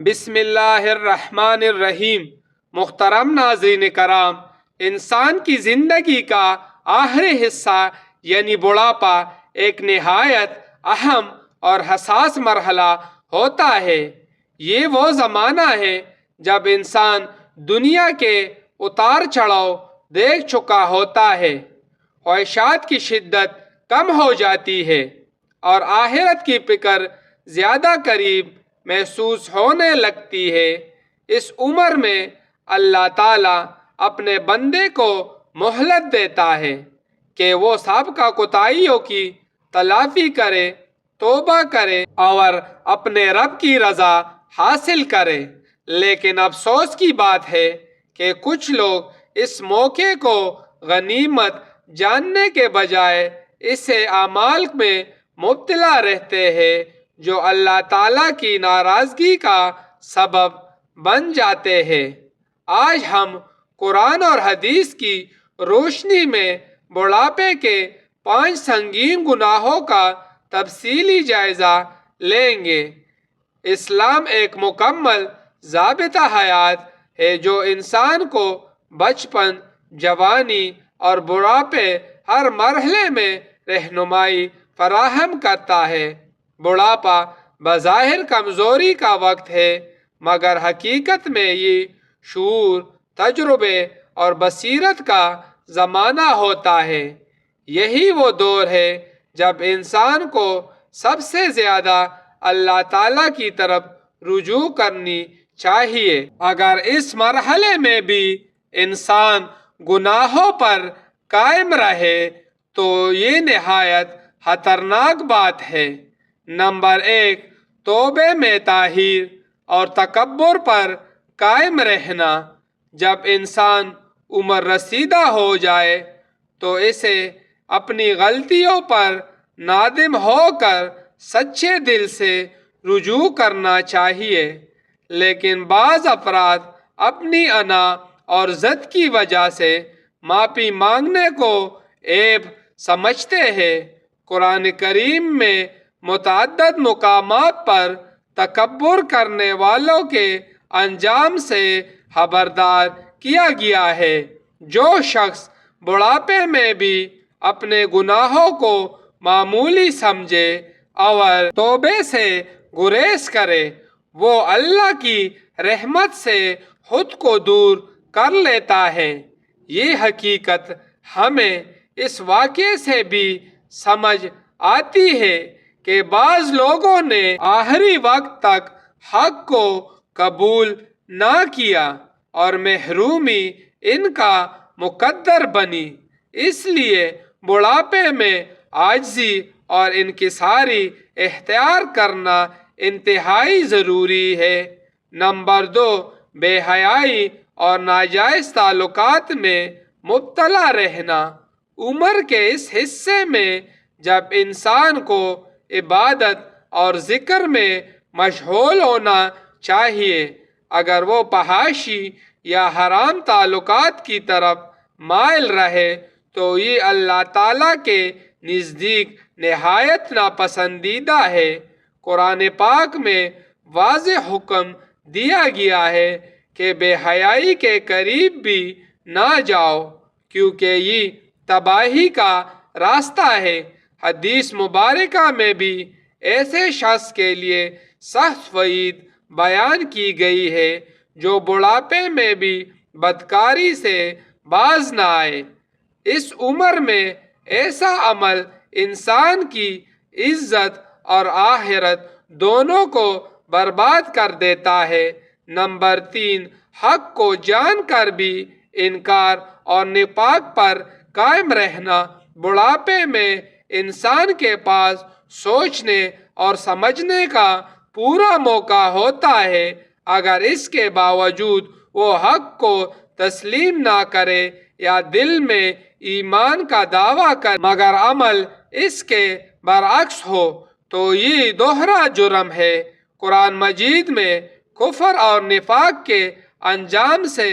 بسم اللہ الرحمن الرحیم۔ محترم ناظرین کرام، انسان کی زندگی کا آخری حصہ یعنی بڑھاپا ایک نہایت اہم اور حساس مرحلہ ہوتا ہے۔ یہ وہ زمانہ ہے جب انسان دنیا کے اتار چڑھاؤ دیکھ چکا ہوتا ہے، خواہشات کی شدت کم ہو جاتی ہے اور آخرت کی فکر زیادہ قریب محسوس ہونے لگتی ہے۔ اس عمر میں اللہ تعالیٰ اپنے بندے کو مہلت دیتا ہے کہ وہ سابقہ کوتاہیوں کی تلافی کرے، توبہ کرے اور اپنے رب کی رضا حاصل کرے۔ لیکن افسوس کی بات ہے کہ کچھ لوگ اس موقع کو غنیمت جاننے کے بجائے اسے اعمال میں مبتلا رہتے ہیں جو اللہ تعالیٰ کی ناراضگی کا سبب بن جاتے ہیں۔ آج ہم قرآن اور حدیث کی روشنی میں بڑھاپے کے 5 سنگین گناہوں کا تفصیلی جائزہ لیں گے۔ اسلام ایک مکمل ضابطہ حیات ہے جو انسان کو بچپن، جوانی اور بڑھاپے ہر مرحلے میں رہنمائی فراہم کرتا ہے۔ بڑھاپا بظاہر کمزوری کا وقت ہے، مگر حقیقت میں یہ شعور، تجربے اور بصیرت کا زمانہ ہوتا ہے۔ یہی وہ دور ہے جب انسان کو سب سے زیادہ اللہ تعالیٰ کی طرف رجوع کرنی چاہیے۔ اگر اس مرحلے میں بھی انسان گناہوں پر قائم رہے تو یہ نہایت خطرناک بات ہے۔ نمبر 1، توبہ میں تاخیر اور تکبر پر قائم رہنا۔ جب انسان عمر رسیدہ ہو جائے تو اسے اپنی غلطیوں پر نادم ہو کر سچے دل سے رجوع کرنا چاہیے، لیکن بعض افراد اپنی انا اور ضد کی وجہ سے معافی مانگنے کو عیب سمجھتے ہیں۔ قرآن کریم میں متعدد مقامات پر تکبر کرنے والوں کے انجام سے خبردار کیا گیا ہے۔ جو شخص بڑھاپے میں بھی اپنے گناہوں کو معمولی سمجھے اور توبہ سے گریز کرے، وہ اللہ کی رحمت سے خود کو دور کر لیتا ہے۔ یہ حقیقت ہمیں اس واقعے سے بھی سمجھ آتی ہے کہ بعض لوگوں نے آخری وقت تک حق کو قبول نہ کیا اور محرومی ان کا مقدر بنی۔ اس لیے بڑھاپے میں عاجزی اور انکساری اختیار کرنا انتہائی ضروری ہے۔ نمبر 2، بے حیائی اور ناجائز تعلقات میں مبتلا رہنا۔ عمر کے اس حصے میں جب انسان کو عبادت اور ذکر میں مشغول ہونا چاہیے، اگر وہ فحاشی یا حرام تعلقات کی طرف مائل رہے تو یہ اللہ تعالیٰ کے نزدیک نہایت ناپسندیدہ ہے۔ قرآن پاک میں واضح حکم دیا گیا ہے کہ بے حیائی کے قریب بھی نہ جاؤ، کیونکہ یہ تباہی کا راستہ ہے۔ حدیث مبارکہ میں بھی ایسے شخص کے لیے سخت وعید بیان کی گئی ہے جو بڑھاپے میں بھی بدکاری سے باز نہ آئے۔ اس عمر میں ایسا عمل انسان کی عزت اور آخرت دونوں کو برباد کر دیتا ہے۔ نمبر 3، حق کو جان کر بھی انکار اور نفاق پر قائم رہنا۔ بڑھاپے میں انسان کے پاس سوچنے اور سمجھنے کا پورا موقع ہوتا ہے، اگر اس کے باوجود وہ حق کو تسلیم نہ کرے یا دل میں ایمان کا دعویٰ کرے مگر عمل اس کے برعکس ہو تو یہ دوہرا جرم ہے۔ قرآن مجید میں کفر اور نفاق کے انجام سے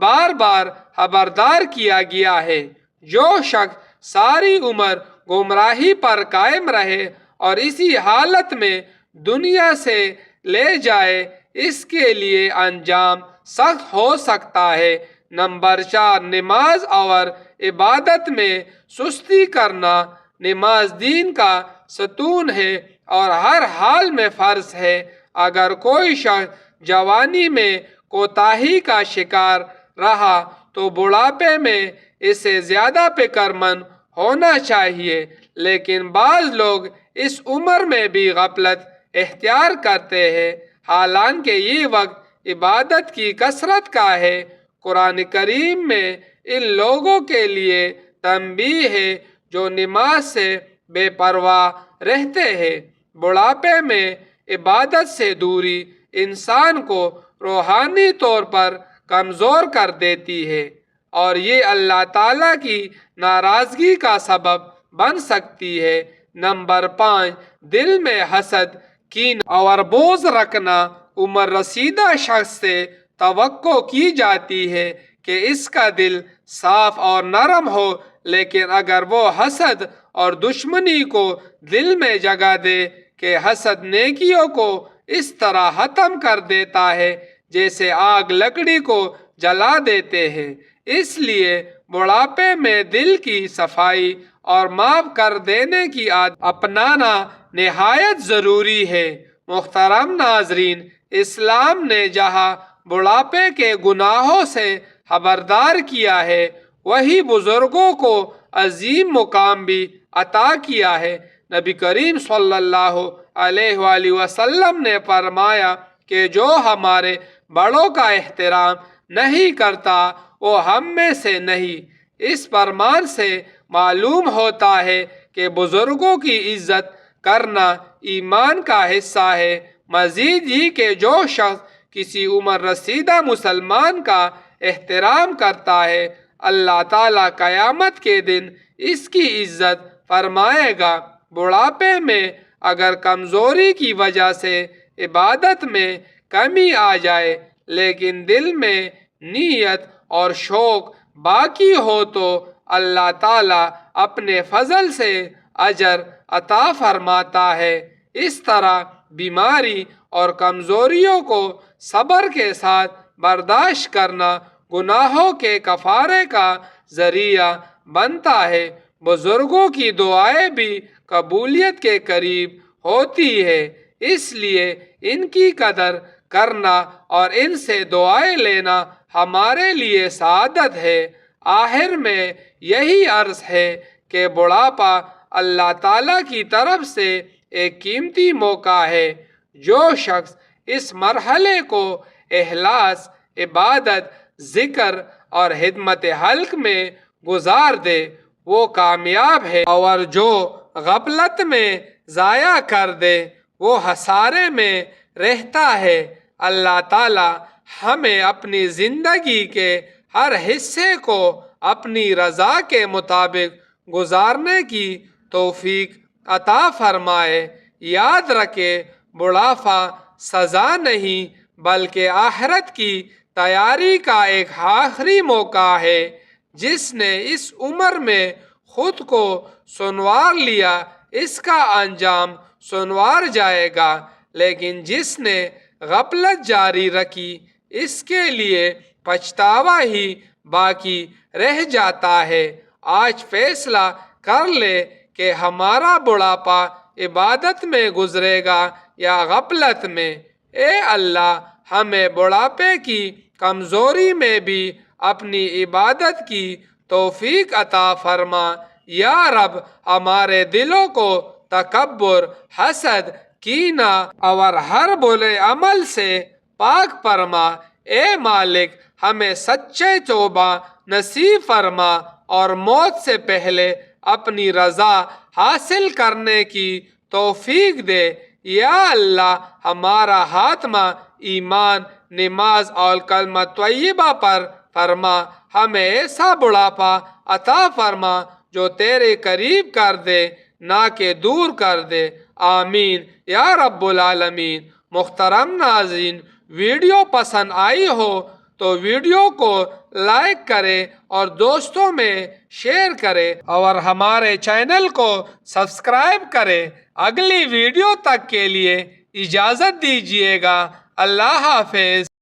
بار بار خبردار کیا گیا ہے۔ جو شخص ساری عمر گمراہی پر قائم رہے اور اسی حالت میں دنیا سے لے جائے اس کے لیے انجام سخت ہو سکتا ہے۔ نمبر 4، نماز اور عبادت میں سستی کرنا۔ نماز دین کا ستون ہے اور ہر حال میں فرض ہے۔ اگر کوئی شخص جوانی میں کوتاہی کا شکار رہا تو بڑھاپے میں اسے زیادہ فکر مند ہونا چاہیے، لیکن بعض لوگ اس عمر میں بھی غفلت اختیار کرتے ہیں، حالانکہ یہ وقت عبادت کی کثرت کا ہے۔ قرآن کریم میں ان لوگوں کے لیے تنبیہ ہے جو نماز سے بے پرواہ رہتے ہیں۔ بڑھاپے میں عبادت سے دوری انسان کو روحانی طور پر کمزور کر دیتی ہے اور یہ اللہ تعالیٰ کی ناراضگی کا سبب بن سکتی ہے۔ نمبر 5، دل میں حسد، کین اور بغض رکھنا۔ عمر رسیدہ شخص سے توقع کی جاتی ہے کہ اس کا دل صاف اور نرم ہو، لیکن اگر وہ حسد اور دشمنی کو دل میں جگہ دے کہ حسد نیکیوں کو اس طرح ختم کر دیتا ہے جیسے آگ لکڑی کو جلا دیتے ہیں۔ اس لیے بڑھاپے میں دل کی صفائی اور معاف کر دینے کی عادت اپنانا نہایت ضروری ہے۔ محترم ناظرین، اسلام نے جہاں بڑھاپے کے گناہوں سے خبردار کیا ہے، وہی بزرگوں کو عظیم مقام بھی عطا کیا ہے۔ نبی کریم صلی اللہ علیہ وآلہ وسلم نے فرمایا کہ جو ہمارے بڑوں کا احترام نہیں کرتا وہ ہم میں سے نہیں۔ اس فرمان سے معلوم ہوتا ہے کہ بزرگوں کی عزت کرنا ایمان کا حصہ ہے۔ مزید یہ کہ جو شخص کسی عمر رسیدہ مسلمان کا احترام کرتا ہے، اللہ تعالیٰ قیامت کے دن اس کی عزت فرمائے گا۔ بڑھاپے میں اگر کمزوری کی وجہ سے عبادت میں کمی آ جائے لیکن دل میں نیت اور شوق باقی ہو تو اللہ تعالیٰ اپنے فضل سے اجر عطا فرماتا ہے۔ اس طرح بیماری اور کمزوریوں کو صبر کے ساتھ برداشت کرنا گناہوں کے کفارے کا ذریعہ بنتا ہے۔ بزرگوں کی دعائیں بھی قبولیت کے قریب ہوتی ہے، اس لیے ان کی قدر کرنا اور ان سے دعائیں لینا ہمارے لیے سعادت ہے۔ آخر میں یہی عرض ہے کہ بڑھاپا اللہ تعالیٰ کی طرف سے ایک قیمتی موقع ہے۔ جو شخص اس مرحلے کو اخلاص، عبادت، ذکر اور خدمت خلق میں گزار دے وہ کامیاب ہے، اور جو غفلت میں ضائع کر دے وہ خسارے میں رہتا ہے۔ اللہ تعالیٰ ہمیں اپنی زندگی کے ہر حصے کو اپنی رضا کے مطابق گزارنے کی توفیق عطا فرمائے۔ یاد رکھے، بڑھاپا سزا نہیں بلکہ آخرت کی تیاری کا ایک آخری موقع ہے۔ جس نے اس عمر میں خود کو سنوار لیا اس کا انجام سنوار جائے گا، لیکن جس نے غفلت جاری رکھی اس کے لیے پچھتاوا ہی باقی رہ جاتا ہے۔ آج فیصلہ کر لے کہ ہمارا بڑھاپا عبادت میں گزرے گا یا غفلت میں۔ اے اللہ، ہمیں بڑھاپے کی کمزوری میں بھی اپنی عبادت کی توفیق عطا فرما۔ یا رب، ہمارے دلوں کو تکبر، حسد، کینہ اور ہر برے عمل سے پاک فرما۔ اے مالک، ہمیں سچے توبہ نصیب فرما اور موت سے پہلے اپنی رضا حاصل کرنے کی توفیق دے۔ یا اللہ، ہمارا خاتمہ ایمان، نماز اور کلمہ طیبہ پر فرما۔ ہمیں ایسا بڑھاپا عطا فرما جو تیرے قریب کر دے، نہ کہ دور کر دے۔ آمین یا رب العالمین۔ محترم ناظرین، ویڈیو پسند آئی ہو تو ویڈیو کو لائک کریں اور دوستوں میں شیئر کریں اور ہمارے چینل کو سبسکرائب کریں۔ اگلی ویڈیو تک کے لیے اجازت دیجیے گا۔ اللہ حافظ.